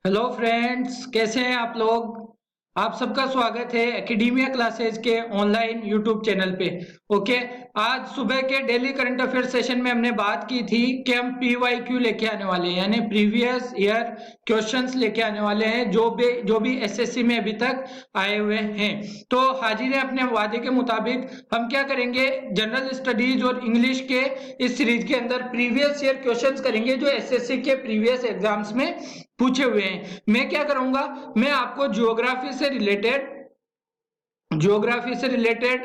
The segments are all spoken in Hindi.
हेलो फ्रेंड्स, कैसे हैं आप लोग। आप सबका स्वागत है एकेडमिया क्लासेस के ऑनलाइन यूट्यूब चैनल पे। ओके। आज सुबह के डेली करंट अफेयर सेशन में हमने बात की थी कि हम PYQ लेके आने वाले हैं, यानी प्रीवियस ईयर क्वेश्चंस लेके आने वाले हैं जो भी एसएससी में अभी तक आए हुए हैं। तो हाजिर है अपने वादे के मुताबिक हम क्या करेंगे, जनरल स्टडीज और इंग्लिश के इस सीरीज के अंदर प्रीवियस ईयर क्वेश्चंस करेंगे जो एसएससी के प्रीवियस एग्जाम्स में पूछे हुए हैं। मैं क्या करूंगा, मैं आपको ज्योग्राफी से रिलेटेड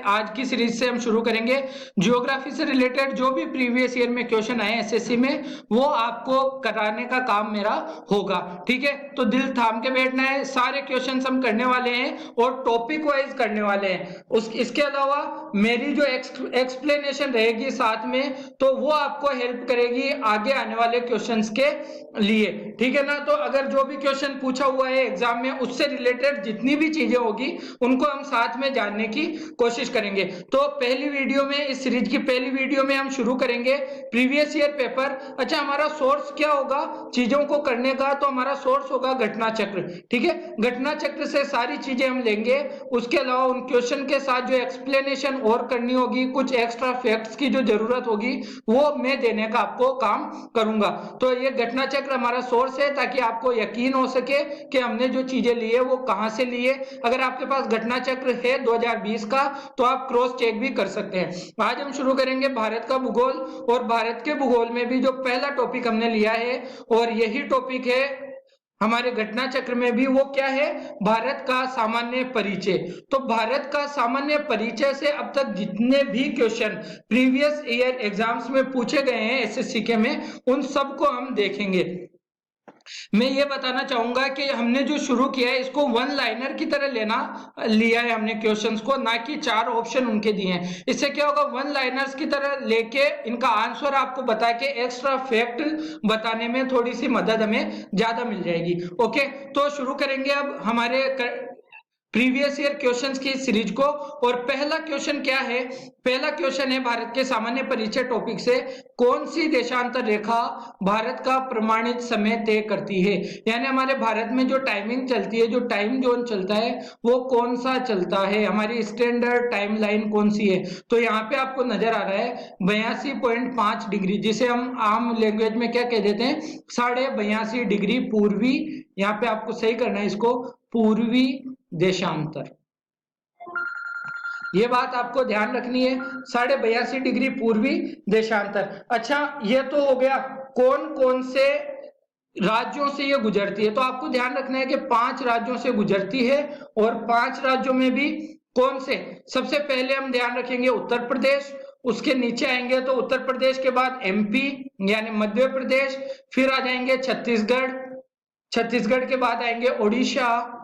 आज की सीरीज से हम शुरू करेंगे। ज्योग्राफी से रिलेटेड जो भी प्रीवियस ईयर में क्वेश्चन आए एसएससी में वो आपको कराने का काम मेरा होगा। ठीक है, तो दिल थाम के बैठना है। सारे क्वेश्चन हम करने वाले हैं और टॉपिक वाइज करने वाले हैं। इसके अलावा मेरी जो एक्सप्लेनेशन रहेगी साथ में, तो वो आपको हेल्प करेगी आगे आने वाले क्वेश्चंस के लिए। ठीक है ना। तो अगर जो भी क्वेश्चन पूछा हुआ है एग्जाम में उससे रिलेटेड जितनी भी चीजें होगी उनको हम साथ में जानने की कोशिश करेंगे। तो पहली वीडियो में, इस सीरीज की पहली वीडियो में हम शुरू करेंगे प्रीवियस ईयर पेपर। अच्छा, हमारा सोर्स क्या होगा चीजों को करने का, तो हमारा सोर्स होगा घटना चक्र। ठीक है, घटना चक्र से सारी चीजें हम लेंगे। उसके अलावा उन क्वेश्चन के साथ जो एक्सप्लेनेशन और करनी होगी, कुछ एक्स्ट्रा फैक्ट्स की जो जरूरत होगी वो मैं देने का आपको काम करूंगा। तो ये घटना चक्र हमारा सोर्स है ताकि आपको यकीन हो सके कि हमने जो चीजें ली है वो कहां से ली है। अगर आपके पास घटना चक्र है 2020 का तो आप क्रॉस चेक भी कर सकते हैं। आज हम शुरू करेंगे भारत का भूगोल, और भारत के भूगोल में भी जो पहला टॉपिक हमने लिया है और यही टॉपिक है हमारे घटना चक्र में भी, वो क्या है, भारत का सामान्य परिचय। तो भारत का सामान्य परिचय से अब तक जितने भी क्वेश्चन प्रीवियस ईयर एग्जाम्स में पूछे गए हैं एसएससी के में, उन सबको हम देखेंगे। मैं ये बताना चाहूंगा कि हमने जो शुरू किया है इसको वन लाइनर की तरह लिया है हमने क्वेश्चंस को, ना कि 4 ऑप्शन उनके दिए हैं। इससे क्या होगा, वन लाइनर्स की तरह लेके इनका आंसर आपको बता के एक्स्ट्रा फैक्ट बताने में थोड़ी सी मदद हमें ज्यादा मिल जाएगी। ओके, तो शुरू करेंगे अब हमारे प्रीवियस ईयर क्वेश्चंस की सीरीज को। और पहला क्वेश्चन क्या है, पहला क्वेश्चन है भारत के सामान्य परिचय टॉपिक से, कौन सी देशांतर रेखा भारत का प्रमाणित समय तय करती है। यानी हमारे भारत में जो टाइमिंग चलती है, जो टाइम जोन चलता है वो कौन सा चलता है, हमारी स्टैंडर्ड टाइम लाइन कौन सी है। तो यहाँ पे आपको नजर आ रहा है 82.5 डिग्री, जिसे हम आम लैंग्वेज में क्या कह देते हैं, 82.5 डिग्री पूर्वी। यहाँ पे आपको सही करना है इसको, पूर्वी देशांतर। ये बात आपको ध्यान रखनी है, 82.5 डिग्री पूर्वी देशांतर। अच्छा, ये तो हो गया कौन कौन से राज्यों से ये गुजरती है। तो आपको ध्यान रखना है कि 5 राज्यों से गुजरती है, और 5 राज्यों में भी कौन से, सबसे पहले हम ध्यान रखेंगे उत्तर प्रदेश, उसके नीचे आएंगे तो उत्तर प्रदेश के बाद एमपी यानी मध्य प्रदेश, फिर आ जाएंगे छत्तीसगढ़, छत्तीसगढ़ के बाद आएंगे ओडिशा,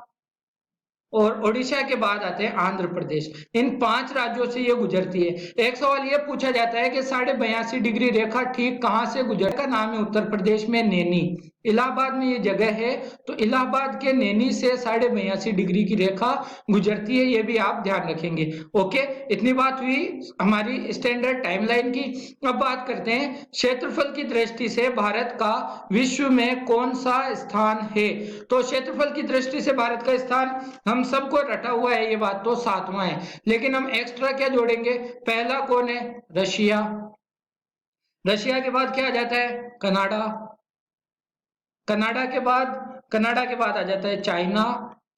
और ओडिशा के बाद आते हैं आंध्र प्रदेश। इन 5 राज्यों से ये गुजरती है। एक सवाल ये पूछा जाता है कि 82.5 डिग्री रेखा ठीक कहां से गुजर, का नाम है उत्तर प्रदेश में नैनी, इलाहाबाद में ये जगह है। तो इलाहाबाद के नैनी से 82.5 डिग्री की रेखा गुजरती है, ये भी आप ध्यान रखेंगे। ओके, इतनी बात हुई हमारी स्टैंडर्ड टाइमलाइन की। अब बात करते हैं क्षेत्रफल की दृष्टि से भारत का विश्व में कौन सा स्थान है। तो क्षेत्रफल की दृष्टि से भारत का स्थान हम सबको रटा हुआ है, ये बात तो 7वां है, लेकिन हम एक्स्ट्रा क्या जोड़ेंगे। पहला कौन है, रशिया, रशिया के बाद क्या आ जाता है, कनाडा, कनाडा के बाद आ जाता है चाइना।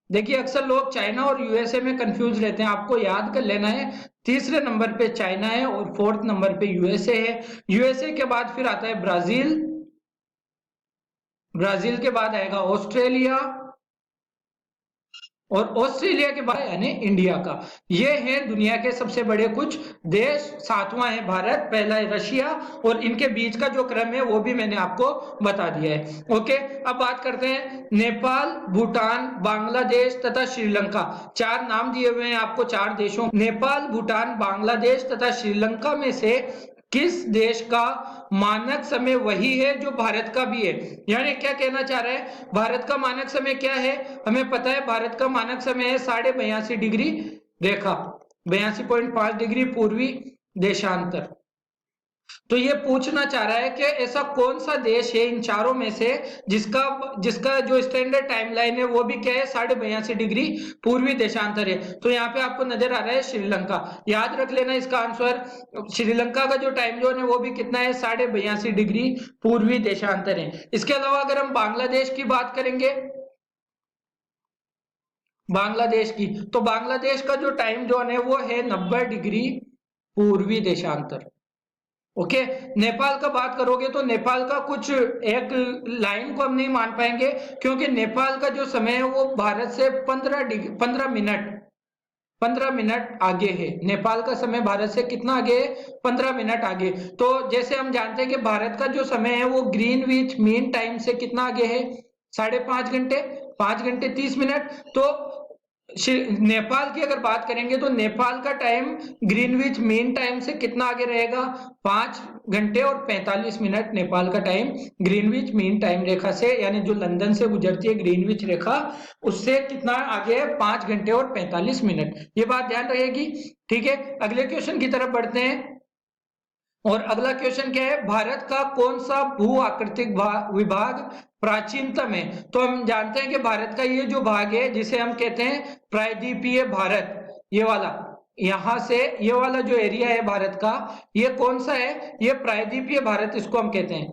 देखिए अक्सर लोग चाइना और यूएसए में कंफ्यूज रहते हैं, आपको याद कर लेना है तीसरे नंबर पे चाइना है और 4th नंबर पे यूएसए है। यूएसए के बाद फिर आता है ब्राजील, ब्राजील के बाद आएगा ऑस्ट्रेलिया, और ऑस्ट्रेलिया के बाद यानी इंडिया का। ये है दुनिया के सबसे बड़े कुछ देश। 7वां है भारत, पहला है रशिया, और इनके बीच का जो क्रम है वो भी मैंने आपको बता दिया है। ओके, अब बात करते हैं नेपाल, भूटान, बांग्लादेश तथा श्रीलंका। 4 नाम दिए हुए हैं आपको 4 देशों, नेपाल, भूटान, बांग्लादेश तथा श्रीलंका में से किस देश का मानक समय वही है जो भारत का भी है। यानी क्या कहना चाह रहा है, भारत का मानक समय क्या है, हमें पता है भारत का मानक समय है 82.5 डिग्री रेखा, 82.5 डिग्री पूर्वी देशांतर। तो ये पूछना चाह रहा है कि ऐसा कौन सा देश है इन चारों में से जिसका जिसका जो स्टैंडर्ड टाइमलाइन है वो भी क्या है, 82.5 डिग्री पूर्वी देशांतर है। तो यहाँ पे आपको नजर आ रहा है श्रीलंका। याद रख लेना इसका आंसर, श्रीलंका का जो टाइम जोन है वो भी कितना है, 82.5 डिग्री पूर्वी देशांतर है। इसके अलावा अगर हम बांग्लादेश की बात करेंगे, बांग्लादेश की, तो बांग्लादेश का जो टाइम जोन है वो है 90 डिग्री पूर्वी देशांतर। ओके, नेपाल का बात करोगे तो नेपाल का कुछ एक लाइन को हम नहीं मान पाएंगे, क्योंकि नेपाल का जो समय है वो भारत से 15 मिनट आगे है। नेपाल का समय भारत से कितना आगे है, 15 मिनट आगे। तो जैसे हम जानते हैं कि भारत का जो समय है वो ग्रीनविच मीन टाइम से कितना आगे है, 5.5 घंटे, 5 घंटे 30 मिनट। तो नेपाल की अगर बात करेंगे तो नेपाल का टाइम ग्रीनविच मीन टाइम से कितना आगे रहेगा, 5 घंटे और 45 मिनट नेपाल का टाइम ग्रीनविच मीन टाइम रेखा से, यानी जो लंदन से गुजरती है ग्रीनविच रेखा, उससे कितना आगे है, 5 घंटे और 45 मिनट। ये बात ध्यान रहेगी। ठीक है, अगले क्वेश्चन की तरफ बढ़ते हैं। और अगला क्वेश्चन क्या है, भारत का कौन सा भू आकृतिक विभाग प्राचीनतम है। तो हम जानते हैं कि भारत का ये जो भाग है जिसे हम कहते हैं प्रायद्वीपीय भारत, ये वाला, यहां से ये वाला जो एरिया है भारत का, ये कौन सा है, ये प्रायद्वीपीय भारत इसको हम कहते हैं,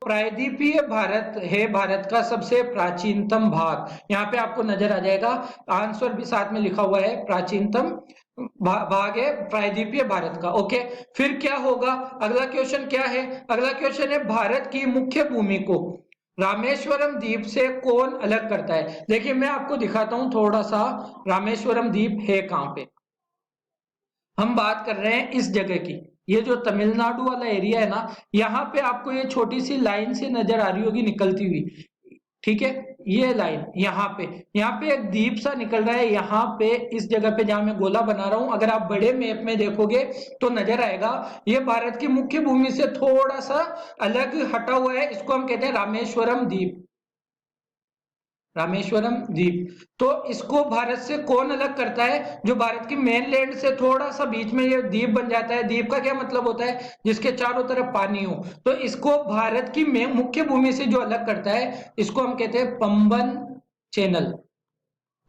प्रायद्वीपीय भारत है भारत का सबसे प्राचीनतम भाग। यहाँ पे आपको नजर आ जाएगा, आंसर भी साथ में लिखा हुआ है, प्राचीनतम भाग है प्रायद्वीपीय भारत का। ओके, फिर क्या होगा, अगला क्वेश्चन क्या है, अगला क्वेश्चन है भारत की मुख्य भूमि को रामेश्वरम द्वीप से कौन अलग करता है। देखिए मैं आपको दिखाता हूं थोड़ा सा, रामेश्वरम द्वीप है कहां पे। हम बात कर रहे हैं इस जगह की, ये जो तमिलनाडु वाला एरिया है ना, यहाँ पे आपको ये छोटी सी लाइन से नजर आ रही होगी निकलती हुई, ठीक है, ये लाइन यहाँ पे एक द्वीप सा निकल रहा है, यहाँ पे इस जगह पे जहां मैं गोला बना रहा हूं, अगर आप बड़े मैप में देखोगे तो नजर आएगा ये भारत की मुख्य भूमि से थोड़ा सा अलग हटा हुआ है, इसको हम कहते हैं रामेश्वरम द्वीप, रामेश्वरम द्वीप। तो इसको भारत से कौन अलग करता है, जो भारत की मेन लैंड से थोड़ा सा बीच में ये द्वीप बन जाता है। द्वीप का क्या मतलब होता है, जिसके चारों तरफ पानी हो। तो इसको भारत की मुख्य भूमि से जो अलग करता है, इसको हम कहते हैं पंबन चैनल,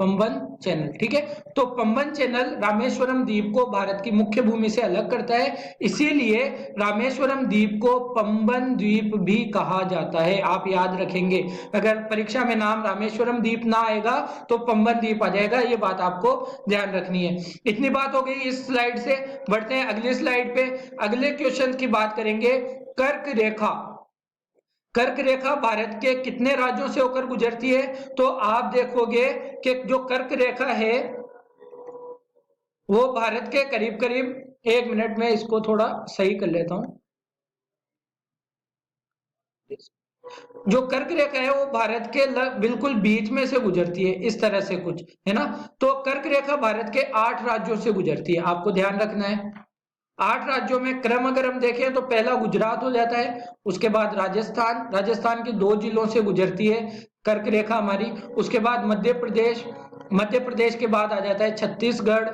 पंबन चैनल। ठीक है, तो पंबन चैनल रामेश्वरम द्वीप को भारत की मुख्य भूमि से अलग करता है, इसीलिए रामेश्वरम द्वीप को पंबन द्वीप भी कहा जाता है। आप याद रखेंगे, अगर परीक्षा में नाम रामेश्वरम द्वीप ना आएगा तो पंबन द्वीप आ जाएगा, ये बात आपको ध्यान रखनी है। इतनी बात हो गई इस स्लाइड से, बढ़ते हैं अगली स्लाइड पे। अगले क्वेश्चन की बात करेंगे, कर्क रेखा, कर्क रेखा भारत के कितने राज्यों से होकर गुजरती है। तो आप देखोगे कि जो कर्क रेखा है वो भारत के करीब करीब, एक मिनट में इसको थोड़ा सही कर लेता हूं, जो कर्क रेखा है वो भारत के बिल्कुल बीच में से गुजरती है, इस तरह से कुछ है ना। तो कर्क रेखा भारत के 8 राज्यों से गुजरती है, आपको ध्यान रखना है। 8 राज्यों में क्रम अगर हम देखें तो पहला गुजरात हो जाता है, उसके बाद राजस्थान, राजस्थान के 2 जिलों से गुजरती है कर्क रेखा हमारी, उसके बाद मध्य प्रदेश, मध्य प्रदेश के बाद आ जाता है छत्तीसगढ़,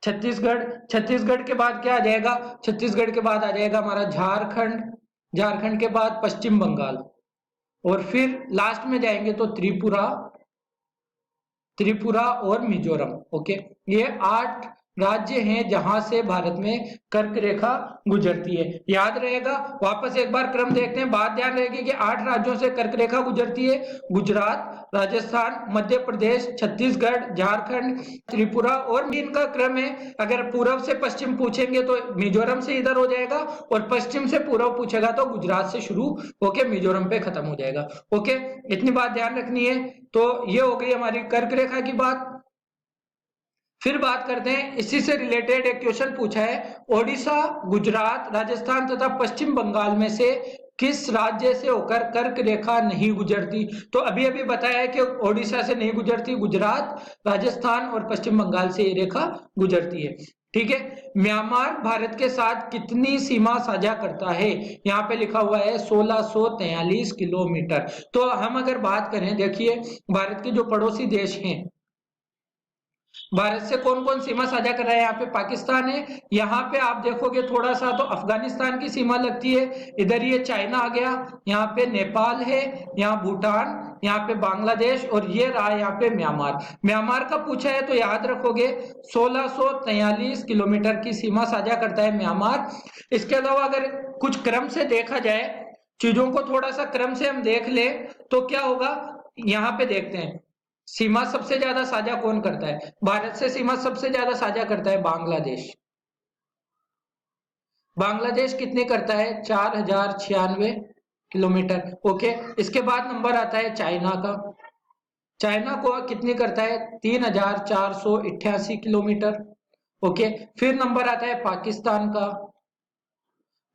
छत्तीसगढ़, छत्तीसगढ़ के बाद क्या आ जाएगा, छत्तीसगढ़ के बाद आ जाएगा हमारा झारखंड, झारखंड के बाद पश्चिम बंगाल, और फिर लास्ट में जाएंगे तो त्रिपुरा, त्रिपुरा और मिजोरम। ओके, ये 8 राज्य हैं जहां से भारत में कर्क रेखा गुजरती है, याद रहेगा। वापस एक बार क्रम देखते हैं, बात ध्यान रहेगी कि 8 राज्यों से कर्क रेखा गुजरती है, गुजरात, राजस्थान, मध्य प्रदेश, छत्तीसगढ़, झारखंड, त्रिपुरा, और इनका क्रम है, अगर पूर्व से पश्चिम पूछेंगे तो मिजोरम से इधर हो जाएगा, और पश्चिम से पूर्व पूछेगा तो गुजरात से शुरू होके मिजोरम पे खत्म हो जाएगा। ओके, इतनी बात ध्यान रखनी है। तो ये हो गई हमारी कर्क रेखा की बात। फिर बात करते हैं, इसी से रिलेटेड एक क्वेश्चन पूछा है, ओडिशा, गुजरात, राजस्थान तथा पश्चिम बंगाल में से किस राज्य से होकर कर्क रेखा नहीं गुजरती। तो अभी अभी बताया है कि ओडिशा से नहीं गुजरती, गुजरात, राजस्थान और पश्चिम बंगाल से ये रेखा गुजरती है। ठीक है, म्यांमार भारत के साथ कितनी सीमा साझा करता है, यहाँ पे लिखा हुआ है 1643 किलोमीटर। तो हम अगर बात करें, देखिए भारत के जो पड़ोसी देश हैं, भारत से कौन कौन सीमा साझा कर रहा है? यहाँ पे पाकिस्तान है, यहाँ पे आप देखोगे थोड़ा सा तो अफगानिस्तान की सीमा लगती है, इधर ये चाइना आ गया, यहाँ पे नेपाल है, यहाँ भूटान, यहाँ पे बांग्लादेश और ये रहा यहाँ पे म्यांमार। म्यांमार का पूछा है तो याद रखोगे 1643 किलोमीटर की सीमा साझा करता है म्यांमार। इसके अलावा अगर कुछ क्रम से देखा जाए, चीजों को थोड़ा सा क्रम से हम देख ले तो क्या होगा, यहाँ पे देखते हैं सीमा सबसे ज्यादा साझा कौन करता है? भारत से सीमा सबसे ज्यादा साझा करता है बांग्लादेश। बांग्लादेश कितने करता है? 4096 किलोमीटर। ओके, इसके बाद नंबर आता है चाइना का। चाइना को कितनी करता है? 3488 किलोमीटर। ओके, फिर नंबर आता है पाकिस्तान का।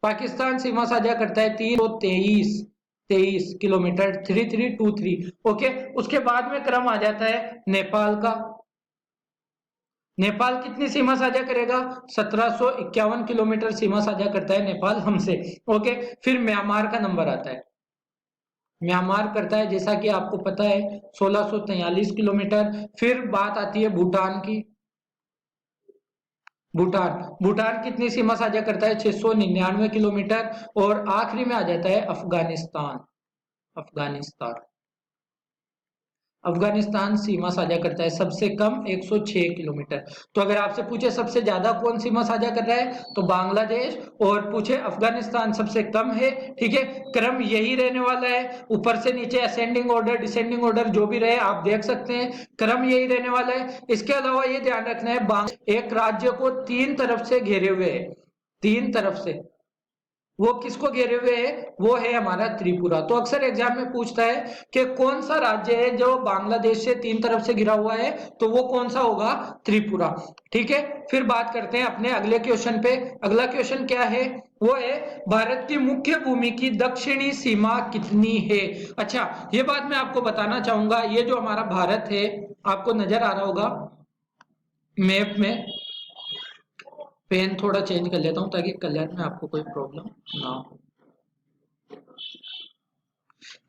पाकिस्तान सीमा साझा करता है 323 किलोमीटर, 3323। ओके, उसके बाद में क्रम आ जाता है नेपाल का। नेपाल कितनी सीमा साझा करेगा? 1751 किलोमीटर सीमा साझा करता है नेपाल हमसे। ओके, फिर म्यांमार का नंबर आता है। म्यांमार करता है जैसा कि आपको पता है 1643 किलोमीटर। फिर बात आती है भूटान की। भूटान, भूटान कितनी सीमा साझा करता है? 699 किलोमीटर। और आखिरी में आ जाता है अफगानिस्तान। अफगानिस्तान, अफगानिस्तान सीमा साझा करता है सबसे कम 106 किलोमीटर। तो अगर आपसे पूछे सबसे ज्यादा कौन सीमा साझा कर रहा है तो बांग्लादेश, और पूछे अफगानिस्तान सबसे कम है। ठीक है, क्रम यही रहने वाला है, ऊपर से नीचे असेंडिंग ऑर्डर डिसेंडिंग ऑर्डर जो भी रहे आप देख सकते हैं, क्रम यही रहने वाला है। इसके अलावा ये ध्यान रखना है एक राज्य को तीन तरफ से घेरे हुए है, तीन तरफ से। वो किसको घेरे हुए है? वो है हमारा त्रिपुरा। तो अक्सर एग्जाम में पूछता है कि कौन सा राज्य है जो बांग्लादेश से तीन तरफ से घिरा हुआ है, तो वो कौन सा होगा? त्रिपुरा। ठीक है, फिर बात करते हैं अपने अगले क्वेश्चन पे। अगला क्वेश्चन क्या है? वो है भारत की मुख्य भूमि की दक्षिणी सीमा कितनी है? अच्छा, ये बात मैं आपको बताना चाहूंगा, ये जो हमारा भारत है आपको नजर आ रहा होगा मैप में, पेन थोड़ा चेंज कर लेता हूं ताकि कलर में आपको कोई प्रॉब्लम ना हो।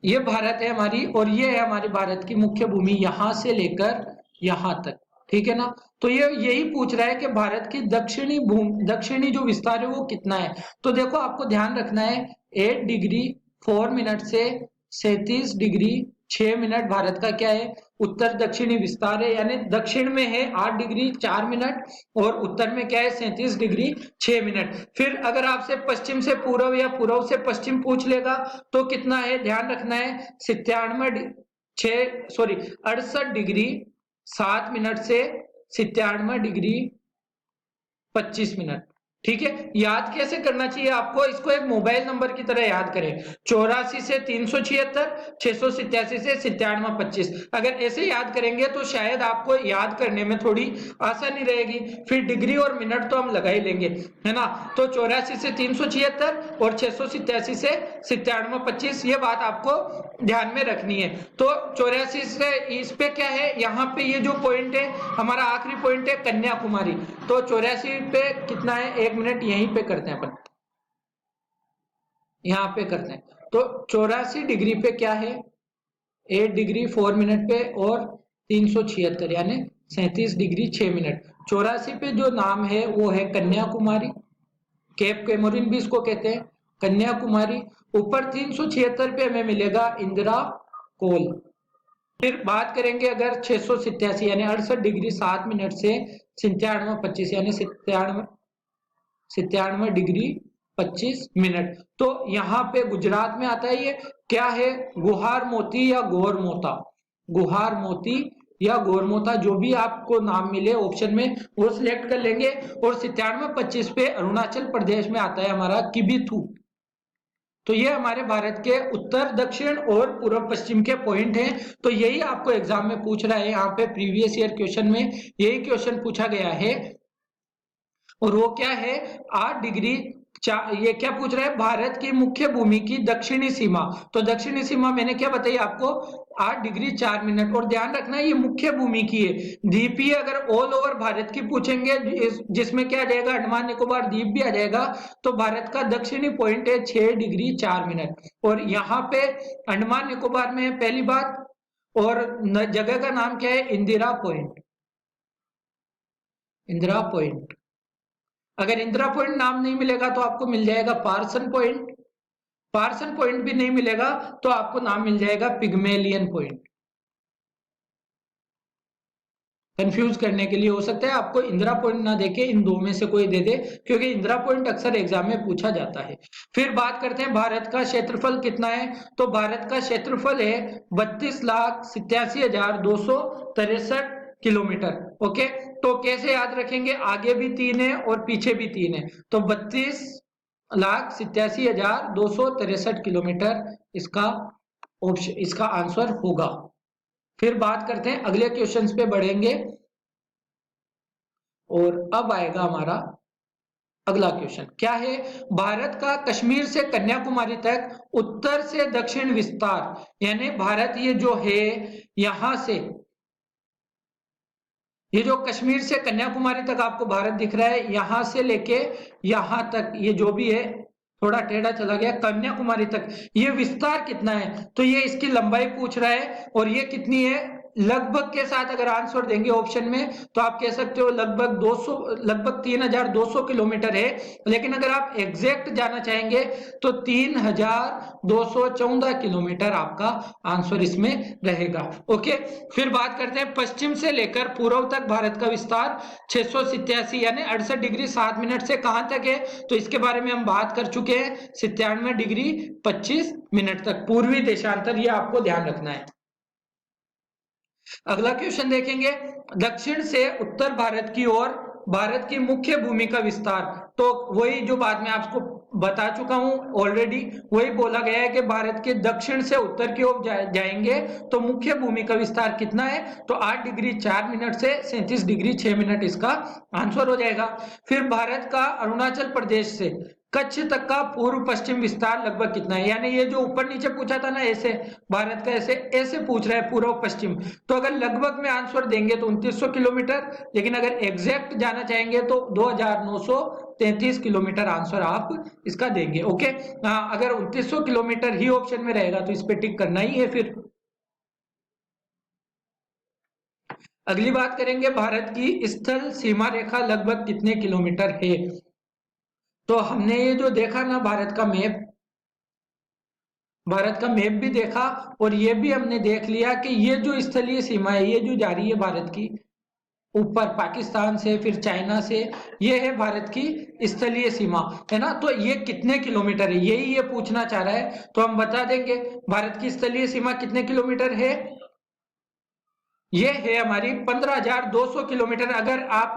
ये भारत है हमारी, और ये है हमारी भारत की मुख्य भूमि यहां से लेकर यहां तक। ठीक है ना? तो ये यही पूछ रहा है कि भारत की दक्षिणी जो विस्तार है वो कितना है। तो देखो आपको ध्यान रखना है 8 डिग्री 4 मिनट से 37 डिग्री 6 मिनट भारत का क्या है? उत्तर दक्षिणी विस्तार है, यानी दक्षिण में है 8 डिग्री 4 मिनट और उत्तर में क्या है? 37 डिग्री 6 मिनट। फिर अगर आपसे पश्चिम से पूर्व या पूर्व से पश्चिम पूछ लेगा तो कितना है? ध्यान रखना है 68 डिग्री 7 मिनट से 97 डिग्री 25 मिनट। ठीक है, याद कैसे करना चाहिए आपको? इसको एक मोबाइल नंबर की तरह याद करें, 84 से 376, 687 से 9725। अगर ऐसे याद करेंगे तो शायद आपको याद करने में थोड़ी आसानी रहेगी। फिर डिग्री और मिनट तो हम लगा ही लेंगे, है ना? तो 84 से 376 और 687 से 9725, ये बात आपको ध्यान में रखनी है। तो 84 से इस पे क्या है, यहाँ पे ये जो पॉइंट है हमारा आखिरी पॉइंट है कन्याकुमारी। तो 84 पे कितना है? 1 मिनट यहीं पे करते हैं अपन, यहाँ पे करते हैं। तो 84 डिग्री पे क्या है? 8 डिग्री 4 मिनट पे और 376 यानी 37 डिग्री 6 मिनट। 84 पे जो नाम है वो है कन्याकुमारी, केप कैमोरिन भी इसको कहते हैं, कन्याकुमारी। ऊपर 376 पे हमें मिलेगा इंदिरा कोल। फिर बात करेंगे अगर 687 यानी 68 डिग्री 7 मिनट से 9725 यानी 97 डिग्री 25 मिनट। तो यहाँ पे गुजरात में आता है। ये क्या है? गुहार मोती या गोरमोता, गुहार मोती या गोरमोता, जो भी आपको नाम मिले ऑप्शन में वो सिलेक्ट कर लेंगे। और 9725 पे अरुणाचल प्रदेश में आता है हमारा किबिथू। तो ये हमारे भारत के उत्तर दक्षिण और पूर्व पश्चिम के पॉइंट हैं। तो यही आपको एग्जाम में पूछ रहा है, यहाँ पे प्रीवियस ईयर क्वेश्चन में यही क्वेश्चन पूछा गया है। और वो क्या है? 8 डिग्री ये क्या पूछ रहा है? भारत की मुख्य भूमि की दक्षिणी सीमा। तो दक्षिणी सीमा मैंने क्या बताई आपको? 8 डिग्री 4 मिनट। और ध्यान रखना ये मुख्य भूमि की है। द्वीपीय अगर ऑल ओवर भारत की पूछेंगे जिसमें क्या आ जाएगा? अंडमान निकोबार द्वीप भी आ जाएगा। तो भारत का दक्षिणी पॉइंट है 6 डिग्री 4 मिनट। और यहाँ पे अंडमान निकोबार में है पहली बात, और जगह का नाम क्या है? इंदिरा पॉइंट। इंदिरा पॉइंट। अगर इंदिरा पॉइंट नाम नहीं मिलेगा तो आपको मिल जाएगा पार्सन पॉइंट। पार्सन पॉइंट भी नहीं मिलेगा तो आपको नाम मिल जाएगा पिग्मेलियन पॉइंट। कंफ्यूज करने के लिए हो सकता है आपको इंदिरा पॉइंट ना देके इन दो में से कोई दे दे, क्योंकि इंदिरा पॉइंट अक्सर एग्जाम में पूछा जाता है। फिर बात करते हैं भारत का क्षेत्रफल कितना है। तो भारत का क्षेत्रफल है 32,87,263 किलोमीटर। ओके, तो कैसे याद रखेंगे, आगे भी 3 है और पीछे भी 3 है, तो 32,87,263 किलोमीटर इसका ऑप्शन, इसका आंसर होगा। फिर बात करते हैं अगले क्वेश्चंस पे बढ़ेंगे और अब आएगा हमारा अगला क्वेश्चन। क्या है, भारत का कश्मीर से कन्याकुमारी तक उत्तर से दक्षिण विस्तार, यानी भारत ये जो है यहां से, ये जो कश्मीर से कन्याकुमारी तक आपको भारत दिख रहा है, यहां से लेके यहां तक ये जो भी है, थोड़ा टेढ़ा चला गया, कन्याकुमारी तक ये विस्तार कितना है, तो ये इसकी लंबाई पूछ रहा है और ये कितनी है। लगभग के साथ अगर आंसर देंगे ऑप्शन में तो आप कह सकते हो लगभग 200, लगभग 3,200 किलोमीटर है। लेकिन अगर आप एग्जैक्ट जाना चाहेंगे तो 3,214 किलोमीटर आपका आंसर इसमें रहेगा। ओके, फिर बात करते हैं पश्चिम से लेकर पूर्व तक भारत का विस्तार 687 यानी 68 डिग्री 7 मिनट से कहां तक है, तो इसके बारे में हम बात कर चुके हैं, 97 डिग्री 25 मिनट तक पूर्वी देशांतर, ये आपको ध्यान रखना है। अगला क्वेश्चन देखेंगे, दक्षिण से उत्तर भारत की ओर भारत की मुख्य भूमि का विस्तार। तो वही जो बात मैं आपको बता चुका हूं ऑलरेडी, वही बोला गया है कि भारत के दक्षिण से उत्तर की ओर जाएंगे तो मुख्य भूमि का विस्तार कितना है, तो 8 डिग्री 4 मिनट से 37 डिग्री 6 मिनट इसका आंसर हो जाएगा। फिर भारत का अरुणाचल प्रदेश से कच्छ तक का पूर्व पश्चिम विस्तार लगभग कितना है, यानी ये जो ऊपर नीचे पूछा था ना, ऐसे भारत का ऐसे ऐसे पूछ रहा है पूर्व पश्चिम, तो अगर लगभग में आंसर देंगे तो 2900 किलोमीटर, लेकिन अगर एग्जैक्ट जाना चाहेंगे तो 2,933 किलोमीटर आंसर आप इसका देंगे। ओके, अगर 2900 किलोमीटर ही ऑप्शन में रहेगा तो इस पे टिक करना ही है। फिर अगली बात करेंगे, भारत की स्थल सीमा रेखा लगभग कितने किलोमीटर है। तो हमने ये जो देखा ना भारत का मैप, भारत का मैप भी देखा और ये भी हमने देख लिया कि ये जो स्थलीय सीमा है, ये जो जा रही है भारत की ऊपर पाकिस्तान से फिर चाइना से, ये है भारत की स्थलीय सीमा, है ना। तो ये कितने किलोमीटर है, यही ये पूछना चाह रहा है, तो हम बता देंगे भारत की स्थलीय सीमा कितने किलोमीटर है। ये है हमारी 15,200 किलोमीटर। अगर आप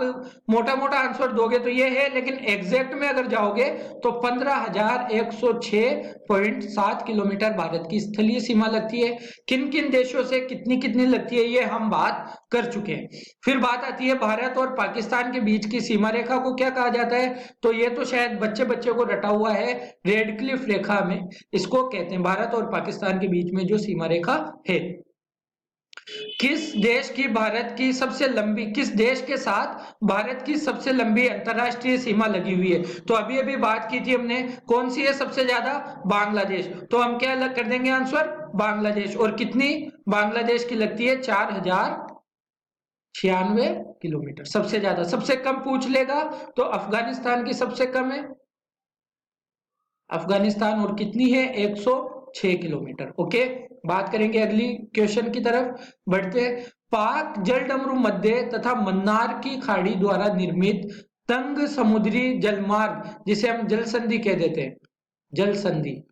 मोटा मोटा आंसर दोगे तो ये है, लेकिन एग्जैक्ट में अगर जाओगे तो 15,106.7 किलोमीटर भारत की स्थलीय सीमा लगती है। किन किन देशों से कितनी कितनी लगती है ये हम बात कर चुके हैं। फिर बात आती है भारत और पाकिस्तान के बीच की सीमा रेखा को क्या कहा जाता है, तो ये तो शायद बच्चे बच्चे को रटा हुआ है, रेड क्लिफ रेखा में इसको कहते हैं, भारत और पाकिस्तान के बीच में जो सीमा रेखा है। किस देश की भारत की सबसे लंबी, किस देश के साथ भारत की सबसे लंबी अंतरराष्ट्रीय सीमा लगी हुई है, तो अभी अभी बात की थी हमने, कौन सी है सबसे ज्यादा, बांग्लादेश। तो हम क्या अलग कर देंगे आंसर, बांग्लादेश। और कितनी बांग्लादेश की लगती है, 4,096 किलोमीटर सबसे ज्यादा। सबसे कम पूछ लेगा तो अफगानिस्तान की सबसे कम है, अफगानिस्तान, और कितनी है, 106 किलोमीटर। ओके, बात करेंगे अगली क्वेश्चन की तरफ बढ़ते हैं। पाक जलडमरू मध्य तथा मन्नार की खाड़ी द्वारा निर्मित तंग समुद्री जलमार्ग, जिसे हम जल संधि कह देते हैं, जल संधि,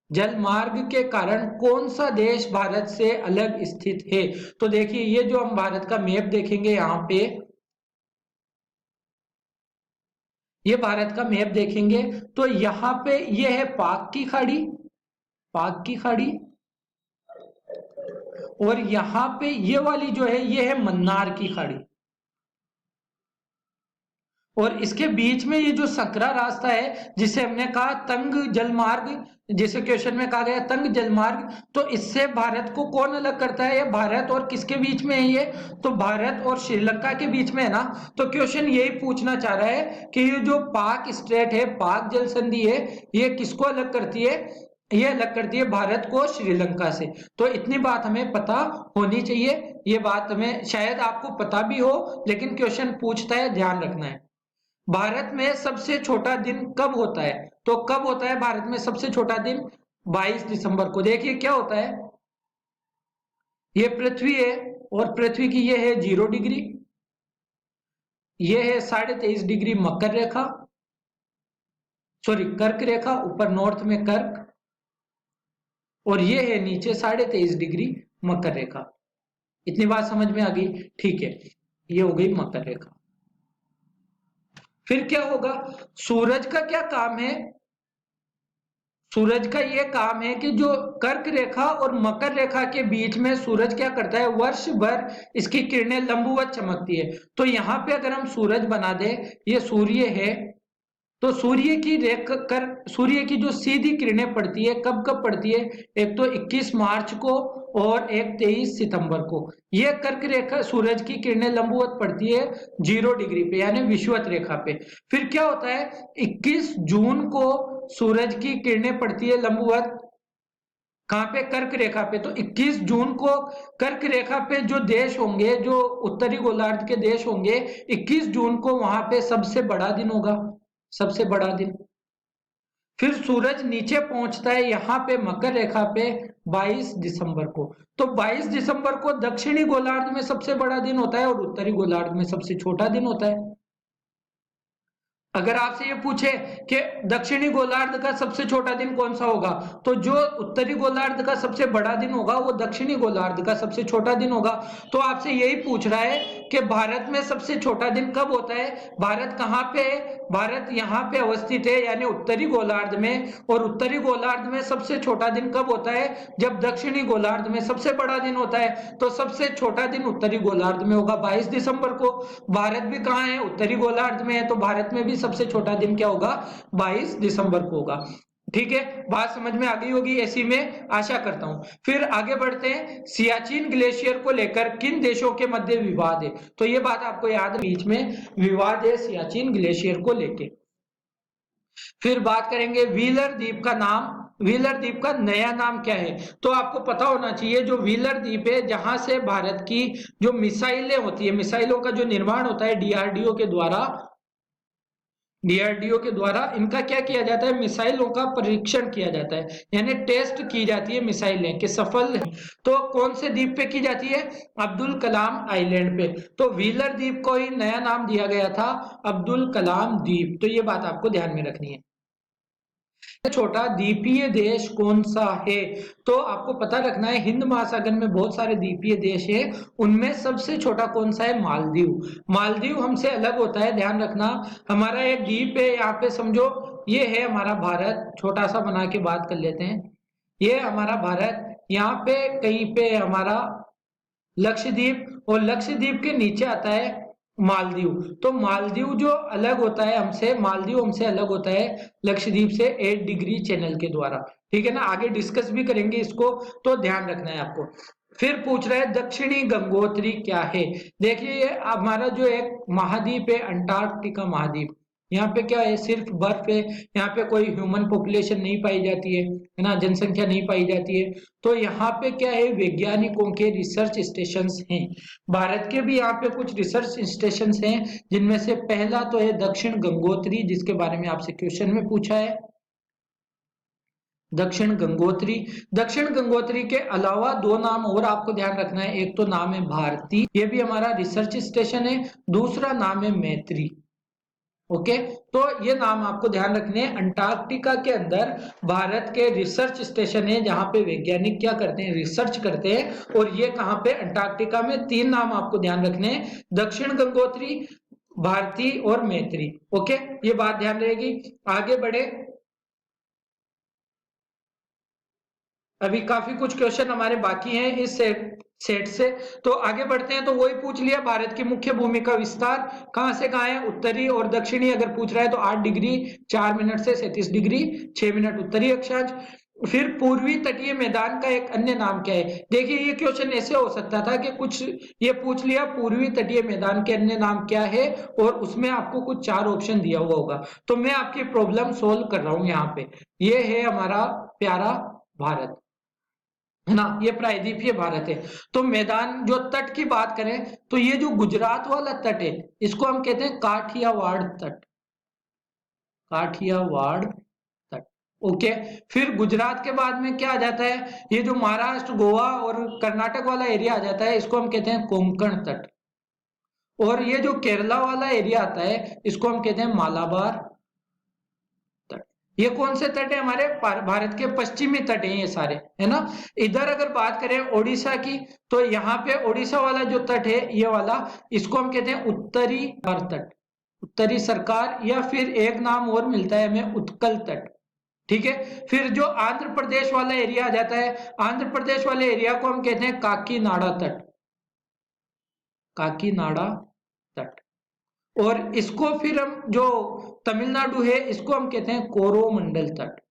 जल मार्ग के कारण कौन सा देश भारत से अलग स्थित है। तो देखिए ये जो हम भारत का मैप देखेंगे, यहाँ पे ये भारत का मैप देखेंगे तो यहाँ पे ये है पाक की खाड़ी, पाक की खाड़ी, और यहां पे ये वाली जो है ये है मन्नार की खाड़ी, और इसके बीच में ये जो सकरा रास्ता है जिसे हमने कहा तंग जलमार्ग, जिसे क्वेश्चन में कहा गया तंग जलमार्ग, तो इससे भारत को कौन अलग करता है, ये भारत और किसके बीच में है, ये तो भारत और श्रीलंका के बीच में है ना। तो क्वेश्चन यही पूछना चाह रहा है कि ये जो पाक स्ट्रेट है, पाक जल संधि है, ये किसको अलग करती है, ये अलग करती है भारत को श्रीलंका से। तो इतनी बात हमें पता होनी चाहिए, ये बात हमें शायद आपको पता भी हो, लेकिन क्वेश्चन पूछता है, ध्यान रखना है। भारत में सबसे छोटा दिन कब होता है? तो कब होता है भारत में सबसे छोटा दिन? 22 दिसंबर को। देखिए क्या होता है, ये पृथ्वी है और पृथ्वी की ये है 0 डिग्री, ये है 23.5 डिग्री मकर रेखा, सॉरी कर्क रेखा, ऊपर नॉर्थ में कर्क, और ये है नीचे 23.5 डिग्री मकर रेखा। इतनी बात समझ में आ गई? ठीक है, ये हो गई मकर रेखा। फिर क्या होगा, सूरज का क्या काम है? सूरज का ये काम है कि जो कर्क रेखा और मकर रेखा के बीच में सूरज क्या करता है, वर्ष भर इसकी किरणें लंबवत चमकती है। तो यहाँ पे अगर हम सूरज बना दे, ये सूर्य है, तो सूर्य की जो सीधी किरणें पड़ती है कब कब पड़ती है, एक तो 21 मार्च को और एक 23 सितंबर को। ये कर्क रेखा सूरज की किरणें लंबवत पड़ती है 0 डिग्री पे, यानी विषुवत रेखा पे। फिर क्या होता है, 21 जून को सूरज की किरणें पड़ती है लंबवत, कहाँ पे, कर्क रेखा पे। तो 21 जून को कर्क रेखा पे जो देश होंगे, जो उत्तरी गोलार्ध के देश होंगे, 21 जून को वहां पे सबसे बड़ा दिन होगा, सबसे बड़ा दिन। फिर सूरज नीचे पहुंचता है यहाँ पे मकर रेखा पे 22 दिसंबर को। तो 22 दिसंबर को दक्षिणी गोलार्ध में सबसे बड़ा दिन होता है और उत्तरी गोलार्ध में सबसे छोटा दिन होता है। अगर आपसे ये पूछे कि दक्षिणी गोलार्ध का सबसे छोटा दिन कौन सा होगा, तो जो उत्तरी गोलार्ध का सबसे बड़ा दिन होगा वो दक्षिणी गोलार्ध का सबसे छोटा दिन होगा। तो आपसे यही पूछ रहा है कि भारत में सबसे छोटा दिन कब होता है। भारत कहाँ पे है, भारत यहाँ पे अवस्थित है, यानी उत्तरी गोलार्ध में। और उत्तरी गोलार्ध में सबसे छोटा दिन कब होता है, जब दक्षिणी गोलार्ध में सबसे बड़ा दिन होता है। तो सबसे छोटा दिन उत्तरी गोलार्ध में होगा 22 दिसंबर को। भारत भी कहाँ है, उत्तरी गोलार्ध में है, तो भारत में भी सबसे छोटा दिन क्या होगा, 22 दिसंबर को होगा। ठीक है, बात समझ में आ गई होगी ऐसी में आशा करता हूं। फिर आगे बढ़ते हैं, सियाचिन ग्लेशियर को लेकर किन देशों के मध्य विवाद है? तो ये बात आपको याद है, बीच में विवाद है सियाचिन ग्लेशियर को लेकर। फिर बात करेंगे व्हीलर द्वीप का नाम, व्हीलर द्वीप का नया नाम क्या है? तो आपको पता होना चाहिए, जो व्हीलर द्वीप है जहां से भारत की जो मिसाइलें होती है, मिसाइलों का जो निर्माण होता है डीआरडीओ के द्वारा, डीआरडीओ के द्वारा इनका क्या किया जाता है, मिसाइलों का परीक्षण किया जाता है, यानी टेस्ट की जाती है मिसाइलें कि सफल है। तो कौन से द्वीप पे की जाती है, अब्दुल कलाम आइलैंड पे। तो व्हीलर द्वीप को ही नया नाम दिया गया था अब्दुल कलाम द्वीप। तो ये बात आपको ध्यान में रखनी है। छोटा द्वीपीय देश कौन सा है? तो आपको पता रखना है, हिंद महासागर में बहुत सारे द्वीपीय देश है, उनमें सबसे छोटा कौन सा है, मालदीव। मालदीव हमसे अलग होता है, ध्यान रखना। हमारा एक द्वीप है, यहाँ पे समझो ये है हमारा भारत, छोटा सा बना के बात कर लेते हैं, ये हमारा भारत, यहाँ पे कहीं पे हमारा लक्षद्वीप, और लक्षद्वीप के नीचे आता है मालदीव। तो मालदीव जो अलग होता है हमसे, मालदीव हमसे अलग होता है लक्षद्वीप से 8 डिग्री चैनल के द्वारा। ठीक है ना, आगे डिस्कस भी करेंगे इसको, तो ध्यान रखना है आपको। फिर पूछ रहा है दक्षिणी गंगोत्री क्या है? देखिए ये हमारा जो एक महाद्वीप है, अंटार्कटिका महाद्वीप, यहाँ पे क्या है, सिर्फ बर्फ है, यहाँ पे कोई ह्यूमन पॉपुलेशन नहीं पाई जाती है ना, जनसंख्या नहीं पाई जाती है। तो यहाँ पे क्या है, वैज्ञानिकों के रिसर्च स्टेशंस हैं। भारत के भी यहाँ पे कुछ रिसर्च स्टेशंस हैं, जिनमें से पहला तो है दक्षिण गंगोत्री, जिसके बारे में आपसे क्वेश्चन में पूछा है, दक्षिण गंगोत्री। दक्षिण गंगोत्री के अलावा दो नाम और आपको ध्यान रखना है, एक तो नाम है भारती, ये भी हमारा रिसर्च स्टेशन है, दूसरा नाम है मैत्री। ओके, तो ये नाम आपको ध्यान रखने हैं। अंटार्कटिका के अंदर भारत के रिसर्च स्टेशन है, जहां पे वैज्ञानिक क्या करते हैं, रिसर्च करते हैं। और ये कहां पे, अंटार्कटिका में। तीन नाम आपको ध्यान रखने हैं, दक्षिण गंगोत्री, भारती और मैत्री। ओके, ये बात ध्यान रहेगी। आगे बढ़े, अभी काफी कुछ क्वेश्चन हमारे बाकी हैं इस सेट से, तो आगे बढ़ते हैं। तो वही पूछ लिया, भारत की मुख्य भूमि का विस्तार कहां से कहां है, उत्तरी और दक्षिणी अगर पूछ रहा है तो 8 डिग्री 4 मिनट से 37 डिग्री 6 मिनट उत्तरी अक्षांश, फिर पूर्वी तटीय मैदान का एक अन्य नाम क्या है? देखिए ये क्वेश्चन ऐसे हो सकता था कि कुछ ये पूछ लिया पूर्वी तटीय मैदान के अन्य नाम क्या है, और उसमें आपको कुछ 4 ऑप्शन दिया हुआ होगा। तो मैं आपकी प्रॉब्लम सोल्व कर रहा हूं यहाँ पे। ये है हमारा प्यारा भारत, है ना, ये प्रायद्वीपीय भारत है। तो मैदान जो तट की बात करें तो ये जो गुजरात वाला तट है इसको हम कहते हैं काठियावाड़ तट, काठियावाड़ तट। ओके, फिर गुजरात के बाद में क्या आ जाता है, ये जो महाराष्ट्र गोवा और कर्नाटक वाला एरिया आ जाता है इसको हम कहते हैं कोंकण तट। और ये जो केरला वाला एरिया आता है इसको हम कहते हैं मालाबार तट। ये कौन से तट है? हमारे भारत के पश्चिमी तट हैं ये सारे, है ना। इधर अगर बात करें उड़ीसा की तो यहाँ पे उड़ीसा वाला जो तट है ये वाला, इसको हम कहते हैं उत्तरी तट, उत्तरी सरकार, या फिर एक नाम और मिलता है हमें उत्कल तट। ठीक है, फिर जो आंध्र प्रदेश वाला एरिया आ जाता है, आंध्र प्रदेश वाले एरिया को हम कहते हैं काकीनाडा तट, काकीनाडा तट। और इसको फिर हम जो तमिलनाडु है इसको हम कहते हैं कोरोमंडल तट।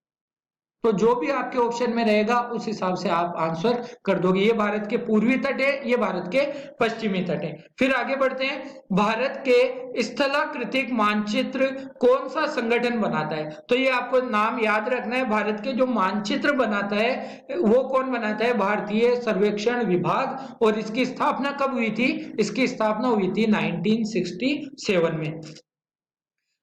तो जो भी आपके ऑप्शन में रहेगा उस हिसाब से आप आंसर कर दोगे। ये भारत के पूर्वी तट है, ये भारत के पश्चिमी तट है। फिर आगे बढ़ते हैं, भारत के स्थलाकृतिक मानचित्र कौन सा संगठन बनाता है? तो ये आपको नाम याद रखना है। भारत के जो मानचित्र बनाता है वो कौन बनाता है? भारतीय सर्वेक्षण विभाग। और इसकी स्थापना कब हुई थी? इसकी स्थापना हुई थी 1967 में।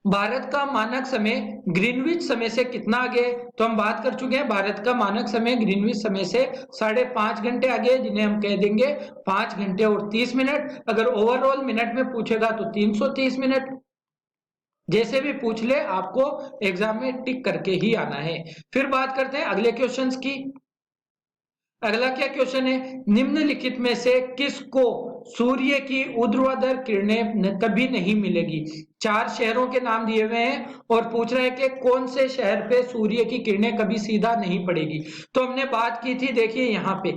भारत का मानक समय ग्रीनविच समय से कितना आगे? तो हम बात कर चुके हैं, भारत का मानक समय ग्रीनविच समय से 5.5 घंटे आगे, जिन्हें हम कह देंगे 5 घंटे और 30 मिनट। अगर ओवरऑल मिनट में पूछेगा तो 330 मिनट। जैसे भी पूछ ले आपको एग्जाम में टिक करके ही आना है। फिर बात करते हैं अगले क्वेश्चंस की। अगला क्या क्वेश्चन है, निम्नलिखित में से किसको सूर्य की ऊर्ध्वाधर किरणें कभी नहीं मिलेगी? 4 शहरों के नाम दिए हुए हैं और पूछ रहा है कि कौन से शहर पे सूर्य की किरणें कभी सीधा नहीं पड़ेगी। तो हमने बात की थी, देखिए यहाँ पे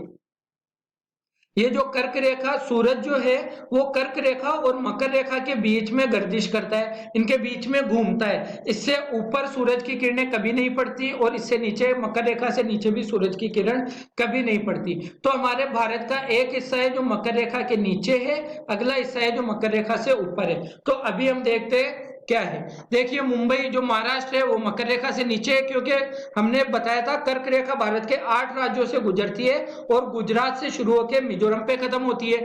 ये जो कर्क रेखा, सूरज जो है वो कर्क रेखा और मकर रेखा के बीच में गर्दिश करता है, इनके बीच में घूमता है। इससे ऊपर सूरज की किरणें कभी नहीं पड़ती और इससे नीचे मकर रेखा से नीचे भी सूरज की किरण कभी नहीं पड़ती। तो हमारे भारत का एक हिस्सा है जो मकर रेखा के नीचे है, अगला हिस्सा है जो मकर रेखा से ऊपर है। तो अभी हम देखते हैं क्या है। देखिए मुंबई जो महाराष्ट्र है वो मकर रेखा से नीचे है, क्योंकि हमने बताया था कर्क रेखा भारत के 8 राज्यों से गुजरती है और गुजरात से शुरू होकर मिजोरम पे खत्म होती है।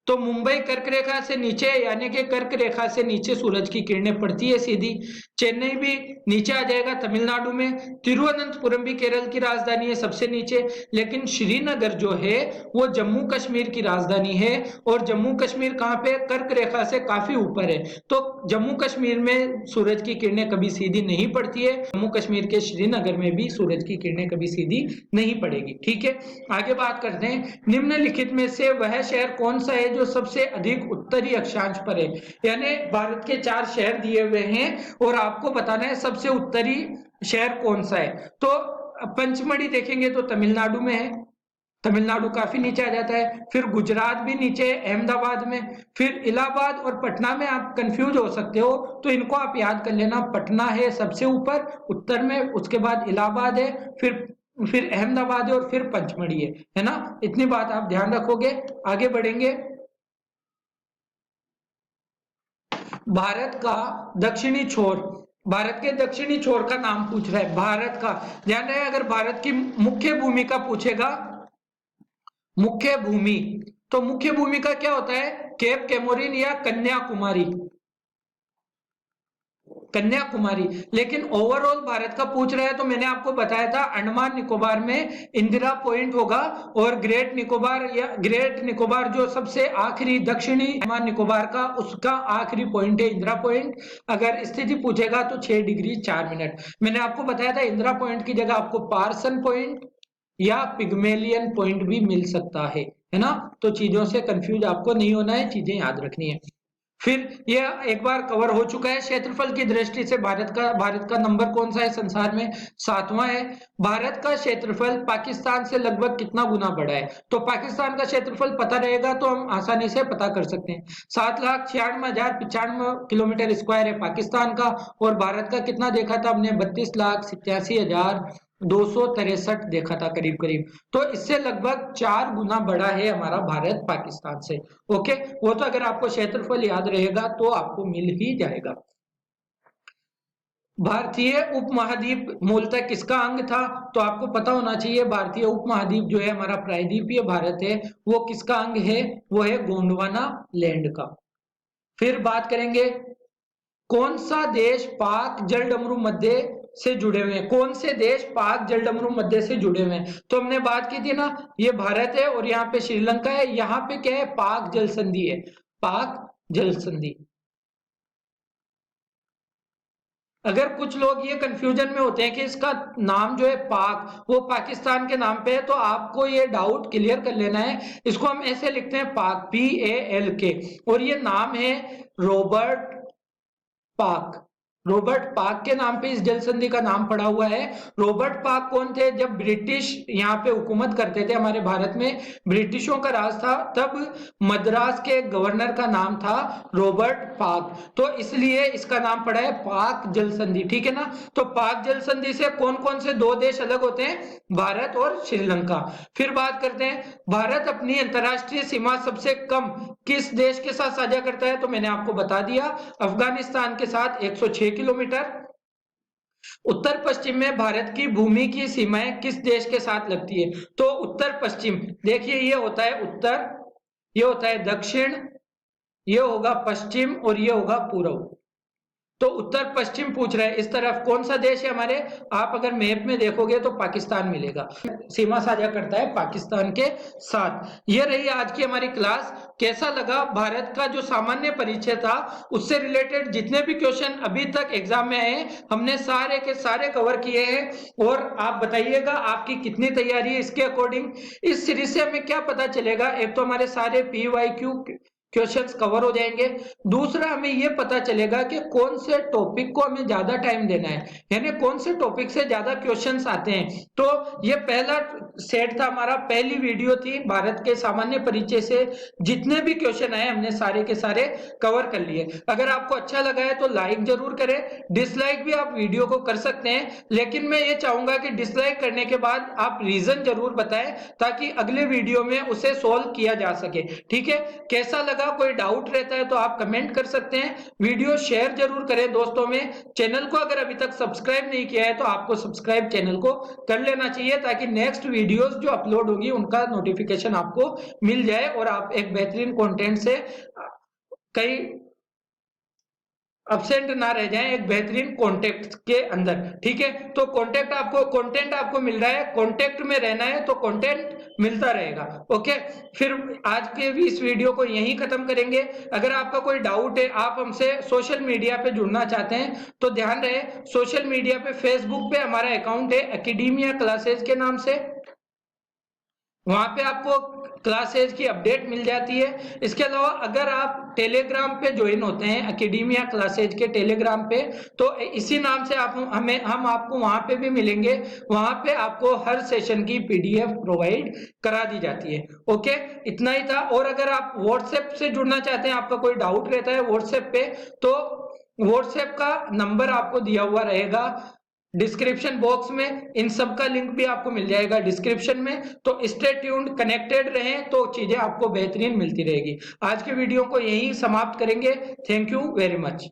तो मुंबई कर्क रेखा से नीचे, यानी कि कर्क रेखा से नीचे सूरज की किरणें पड़ती है सीधी। चेन्नई भी नीचे आ जाएगा तमिलनाडु में। तिरुवनंतपुरम भी केरल की राजधानी है, सबसे नीचे। लेकिन श्रीनगर जो है वो जम्मू कश्मीर की राजधानी है, और जम्मू कश्मीर कहाँ पे? कर्क रेखा से काफी ऊपर है। तो जम्मू कश्मीर में सूरज की किरणें कभी सीधी नहीं पड़ती है, जम्मू कश्मीर के श्रीनगर में भी सूरज की किरणें कभी सीधी नहीं पड़ेगी। ठीक है, आगे बात करते हैं, निम्नलिखित में से वह शहर कौन सा है जो सबसे अधिक उत्तरी अक्षांश पर है? यानी भारत के 4 शहर दिए हुए हैं और आपको बताना है सबसे उत्तरी शहर कौन सा है। तो पंचमढ़ी देखेंगे तो तमिलनाडु में है, तमिलनाडु काफी नीचे आ जाता है। फिर गुजरात भी नीचे है अहमदाबाद में। फिर इलाहाबाद और पटना में आप कंफ्यूज हो सकते हो, तो इनको आप याद कर लेना। पटना है सबसे ऊपर उत्तर में, उसके बाद इलाहाबाद है, फिर अहमदाबाद है और फिर पंचमढ़ी है ना। इतनी बात आप ध्यान रखोगे। आगे बढ़ेंगे, भारत का दक्षिणी छोर, भारत के दक्षिणी छोर का नाम पूछ रहा है। भारत का ध्यान रहे, अगर भारत की मुख्य भूमि का पूछेगा, मुख्य भूमि, तो मुख्य भूमि का क्या होता है? केप कैमोरिन या कन्याकुमारी, कन्याकुमारी। लेकिन ओवरऑल भारत का पूछ रहा है तो मैंने आपको बताया था अंडमान निकोबार में इंदिरा पॉइंट होगा, और ग्रेट निकोबार या ग्रेट निकोबार जो सबसे आखिरी दक्षिणी अंडमान निकोबार का, उसका आखिरी पॉइंट है इंदिरा पॉइंट। अगर स्थिति पूछेगा तो 6 डिग्री 4 मिनट। मैंने आपको बताया था इंदिरा पॉइंट की जगह आपको पार्सन पॉइंट या पिग्मेलियन पॉइंट भी मिल सकता है ना। तो चीजों से कंफ्यूज आपको नहीं होना है, चीजें याद रखनी है। फिर यह एक बार कवर हो चुका है। क्षेत्रफल की दृष्टि से भारत का नंबर कौन सा है संसार में? 7वां है। भारत का क्षेत्रफल पाकिस्तान से लगभग कितना गुना बड़ा है? तो पाकिस्तान का क्षेत्रफल पता रहेगा तो हम आसानी से पता कर सकते हैं। 7,96,095 किलोमीटर स्क्वायर है पाकिस्तान का, और भारत का कितना देखा था हमने? 32,87,000 263 देखा था करीब करीब। तो इससे लगभग 4 गुना बड़ा है हमारा भारत पाकिस्तान से। ओके, वो तो अगर आपको क्षेत्रफल याद रहेगा तो आपको मिल ही जाएगा। भारतीय उपमहाद्वीप मूलतः किसका अंग था? तो आपको पता होना चाहिए भारतीय उपमहाद्वीप जो है हमारा प्रायद्वीपीय भारत है, वो किसका अंग है? वो है गोंडवाना लैंड का। फिर बात करेंगे कौन सा देश पाक जलडमरू मध्य से जुड़े हुए हैं? कौन से देश पाक जलडमरू मध्य से जुड़े हुए हैं? तो हमने बात की थी ना, ये भारत है और यहाँ पे श्रीलंका है। यहाँ पे क्या है? पाक जल संधि है, पाक जल संधि। अगर कुछ लोग ये कंफ्यूजन में होते हैं कि इसका नाम जो है पाक वो पाकिस्तान के नाम पे है, तो आपको ये डाउट क्लियर कर लेना है। इसको हम ऐसे लिखते हैं पाक, PALK, और ये नाम है रॉबर्ट पाक। रॉबर्ट पाक के नाम पे इस जल संधि का नाम पड़ा हुआ है। रॉबर्ट पाक कौन थे? जब ब्रिटिश यहाँ पे हुकूमत करते थे हमारे भारत में, ब्रिटिशों का राज था, तब मद्रास के गवर्नर का नाम था रॉबर्ट पाक, तो इसलिए इसका नाम पड़ा है पाक जल संधि। ठीक है ना? तो पाक जल संधि से कौन कौन से 2 देश अलग होते हैं? भारत और श्रीलंका। फिर बात करते हैं भारत अपनी अंतरराष्ट्रीय सीमा सबसे कम किस देश के साथ साझा करता है? तो मैंने आपको बता दिया, अफगानिस्तान के साथ 106 किलोमीटर। उत्तर पश्चिम में भारत की भूमि की सीमाएं किस देश के साथ लगती है? तो उत्तर पश्चिम, देखिए ये होता है उत्तर, ये होता है दक्षिण, ये होगा पश्चिम और ये होगा पूर्व। तो उत्तर पश्चिम पूछ रहा है, इस तरफ कौन सा देश है हमारे? आप अगर मैप में देखोगे तो पाकिस्तान मिलेगा, सीमा साझा करता है पाकिस्तान के साथ। ये रही आज की हमारी क्लास। कैसा लगा? भारत का जो सामान्य परिचय था उससे रिलेटेड जितने भी क्वेश्चन अभी तक एग्जाम में आए हमने सारे के सारे कवर किए हैं। और आप बताइएगा आपकी कितनी तैयारी है इसके अकॉर्डिंग। इस सीरीज से हमें क्या पता चलेगा? एक तो हमारे सारे PYQ क्वेश्चंस कवर हो जाएंगे, दूसरा हमें यह पता चलेगा कि कौन से टॉपिक को हमें ज्यादा टाइम देना है, यानी कौन से टॉपिक से ज्यादा क्वेश्चंस आते हैं। तो ये पहला सेट था हमारा, पहली वीडियो थी भारत के सामान्य परिचय से जितने भी क्वेश्चन आए हमने सारे के सारे कवर कर लिए। अगर आपको अच्छा लगा है तो लाइक जरूर करें, डिसलाइक भी आप वीडियो को कर सकते हैं, लेकिन मैं ये चाहूंगा कि डिसलाइक करने के बाद आप रीजन जरूर बताएं ताकि अगले वीडियो में उसे सोल्व किया जा सके। ठीक है? कैसा लगा? कोई डाउट रहता है तो आप कमेंट कर सकते हैं। वीडियो शेयर जरूर करें दोस्तों में। चैनल को अगर अभी तक सब्सक्राइब नहीं किया है तो आपको सब्सक्राइब चैनल को कर लेना चाहिए ताकि नेक्स्ट वीडियोस जो अपलोड होगी उनका नोटिफिकेशन आपको मिल जाए और आप एक बेहतरीन कंटेंट से कई अब्सेंट ना रह जाएं एक बेहतरीन कॉन्टेक्ट के अंदर। ठीक है? तो कंटेंट आपको मिल रहा है, कॉन्टेक्ट में रहना है तो कंटेंट मिलता रहेगा। ओके, फिर आज के भी इस वीडियो को यहीं खत्म करेंगे। अगर आपका कोई डाउट है, आप हमसे सोशल मीडिया पे जुड़ना चाहते हैं तो ध्यान रहे सोशल मीडिया पे फेसबुक पे हमारा अकाउंट है एकेडमिया क्लासेज के नाम से, वहां पे आपको क्लासेज की अपडेट मिल जाती है। इसके अलावा अगर आप टेलीग्राम पे ज्वाइन होते हैं एकेडमिया क्लासेज के टेलीग्राम पे, तो इसी नाम से हम आपको वहां पे भी मिलेंगे। वहां पे आपको हर सेशन की PDF प्रोवाइड करा दी जाती है। ओके, इतना ही था। और अगर आप व्हाट्सएप से जुड़ना चाहते हैं, आपका कोई डाउट रहता है व्हाट्सएप पे, तो व्हाट्सएप का नंबर आपको दिया हुआ रहेगा डिस्क्रिप्शन बॉक्स में, इन सब का लिंक भी आपको मिल जाएगा डिस्क्रिप्शन में। तो स्टे ट्यून्ड, कनेक्टेड रहें तो चीजें आपको बेहतरीन मिलती रहेगी। आज के वीडियो को यहीं समाप्त करेंगे। Thank you very much.